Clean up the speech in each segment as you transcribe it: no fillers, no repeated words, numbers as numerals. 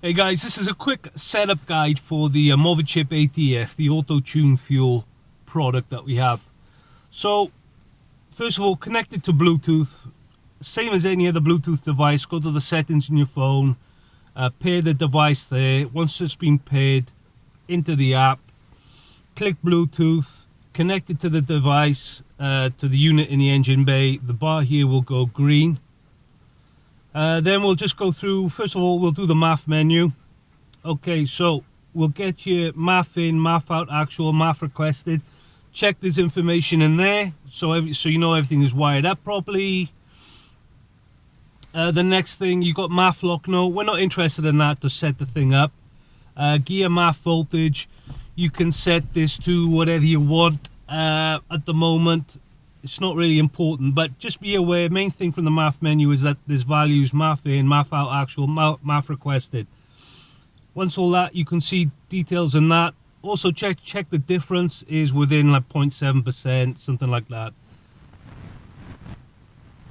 Hey guys, this is a quick setup guide for the MoviChip ATF, the auto-tune fuel product that we have. So, first of all, connect it to Bluetooth. Same as any other Bluetooth device, go to the settings in your phone, pair the device there. Once it's been paired, into the app, click Bluetooth, connect it to the device, to the unit in the engine bay. The bar here will go green. Then we'll just go through, first of all, we'll do the MAF menu. Okay, so we'll get your MAF in, MAF out, actual, MAF requested. Check there's information in there, so you know everything is wired up properly. The next thing, you got MAF lock. No, we're not interested in that to set the thing up. Gear MAF voltage, you can set this to whatever you want. At the moment, it's not really important, but just be aware, main thing from the MAF menu is that there's values MAF in, MAF out, actual, MAF requested. Once all that, you can see details in that. Also check the difference is within like 0.7%, something like that.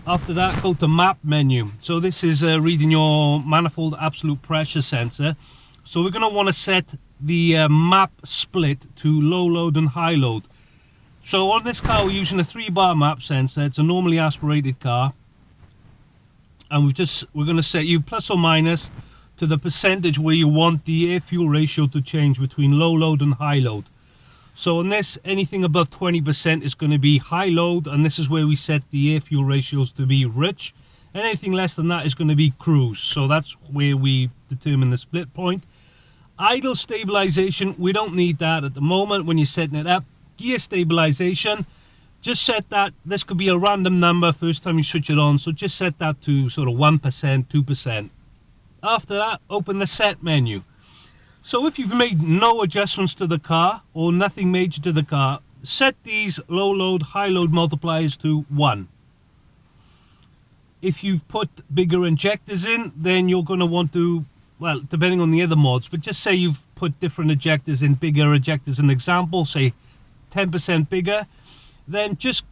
After that, go to MAP menu. So this is reading your manifold absolute pressure sensor. So we're going to want to set the MAP split to low load and high load. So on this car we're using a 3-bar MAP sensor. It's a normally aspirated car, and we're going to set you plus or minus to the percentage where you want the air fuel ratio to change between low load and high load. So on this, anything above 20% is going to be high load, and this is where we set the air fuel ratios to be rich. And anything less than that is going to be cruise. So that's where we determine the split point. Idle stabilization, we don't need that at the moment when you're setting it up. Gear stabilization, just set that, this could be a random number first time you switch it on, so just set that to sort of 1%, 2%. After that, open the set menu. So if you've made no adjustments to the car or nothing major to the car, set these low load, high load multipliers to 1. If you've put bigger injectors in, then you're going to want to, well, depending on the other mods, but just say you've put different ejectors in, bigger ejectors, an example, say 10% bigger, then just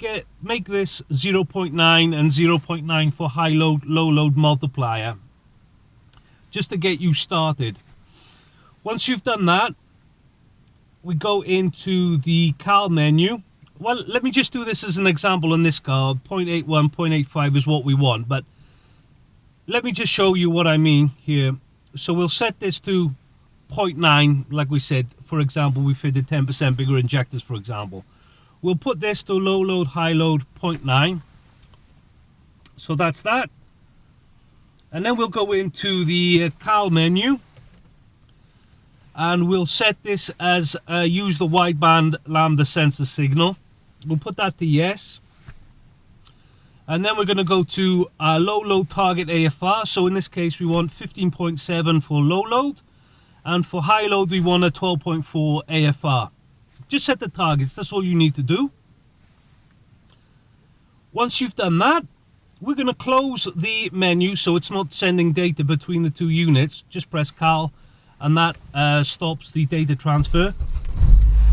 make this 0.9 and 0.9 for high load, low load multiplier, just to get you started. Once you've done that, we go into the cal menu. Well, let me just do this as an example on this car. 0.81, 0.85 is what we want, but let me just show you what I mean here. So we'll set this to 0.9, like we said. For example, we fitted 10% bigger injectors, for example. We'll put this to low load, high load, 0.9. So that's that. And then we'll go into the cal menu, and we'll set this as use the wideband lambda sensor signal. We'll put that to yes. And then we're going to go to low load target AFR. So in this case, we want 15.7 for low load. And for high load, we want a 12.4 AFR. Just set the targets, that's all you need to do. Once you've done that, we're going to close the menu so it's not sending data between the two units. Just press cal, and that stops the data transfer.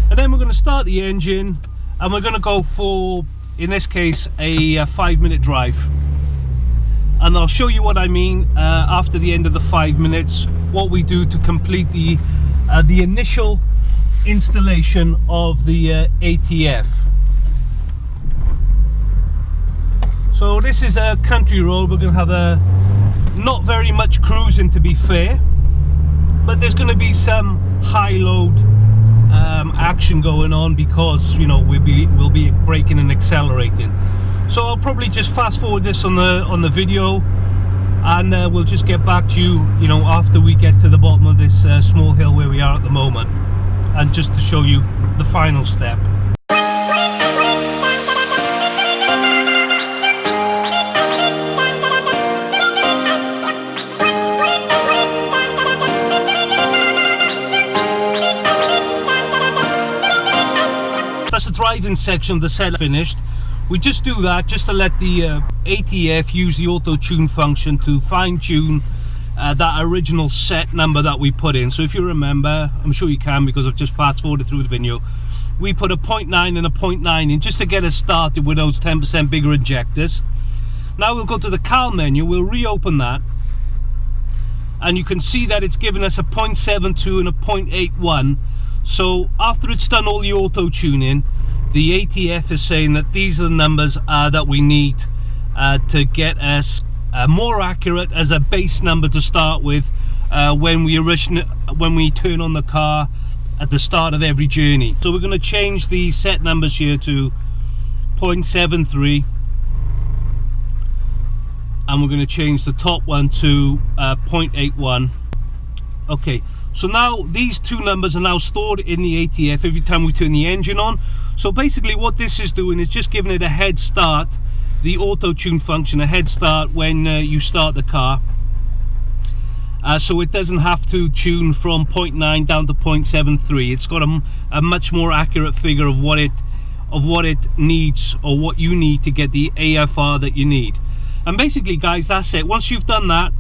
And then we're going to start the engine, and we're going to go for, in this case, a 5-minute drive. And I'll show you what I mean after the end of the 5 minutes, what we do to complete the initial installation of the ATF. So this is a country road. We're going to have not very much cruising, to be fair, but there's going to be some high load action going on because, you know, we'll be braking and accelerating. So I'll probably just fast forward this on the video, and we'll just get back to you, you know, after we get to the bottom of this small hill where we are at the moment, and just to show you the final step. That's the driving section of the setup finished. We just do that just to let the ATF use the auto-tune function to fine-tune that original set number that we put in. So if you remember, I'm sure you can because I've just fast-forwarded through the video, we put a 0.9 and a 0.9 in just to get us started with those 10% bigger injectors. Now we'll go to the cal menu, we'll reopen that, and you can see that it's given us a 0.72 and a 0.81. So after it's done all the auto tuning, the ATF is saying that these are the numbers that we need to get us more accurate as a base number to start with when we turn on the car at the start of every journey. So we're going to change the set numbers here to 0.73, and we're going to change the top one to 0.81. Okay, so now these two numbers are now stored in the ATF every time we turn the engine on. So basically what this is doing is just giving it a head start, the auto tune function, a head start when you start the car, so it doesn't have to tune from 0.9 down to 0.73. It's got a much more accurate figure of what it needs, or what you need to get the AFR that you need. And basically guys, that's it. Once you've done that,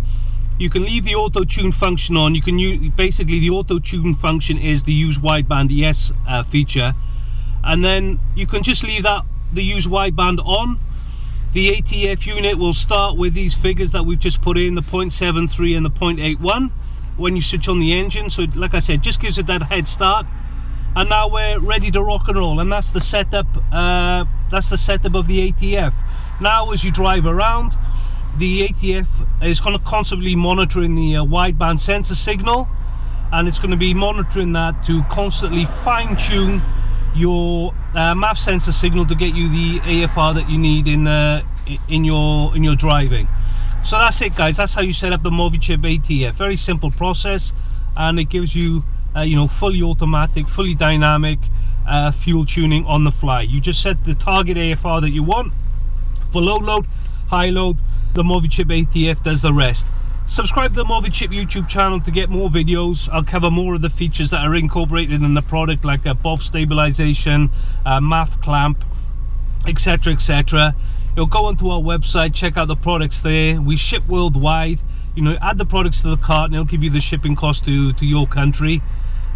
you can leave the auto tune function on. You can use, basically the auto tune function is the use wideband yes feature, and then you can just leave the use wideband on. The ATF unit will start with these figures that we've just put in, the 0.73 and the 0.81, when you switch on the engine. So like I said, just gives it that head start, and now we're ready to rock and roll. And that's the setup. That's the setup of the ATF. Now as you drive around, the ATF is going to constantly monitoring the wideband sensor signal, and it's going to be monitoring that to constantly fine-tune your MAF sensor signal to get you the AFR that you need in your driving. So that's it guys, that's how you set up the MoviChip ATF. Very simple process, and it gives you fully automatic, fully dynamic fuel tuning on the fly. You just set the target AFR that you want for low load, high load. The MoviChip ATF does the rest. Subscribe to the MoviChip YouTube channel to get more videos. I'll cover more of the features that are incorporated in the product, like BOF stabilization, MAF clamp, etc, etc. You'll go onto our website, check out the products there. We ship worldwide. Add the products to the cart and it'll give you the shipping cost to your country.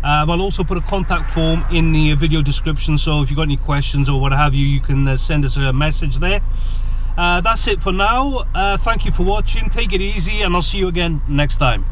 I'll also put a contact form in the video description, so if you've got any questions or what have you, you can send us a message there. That's it for now. Thank you for watching. Take it easy, and I'll see you again next time.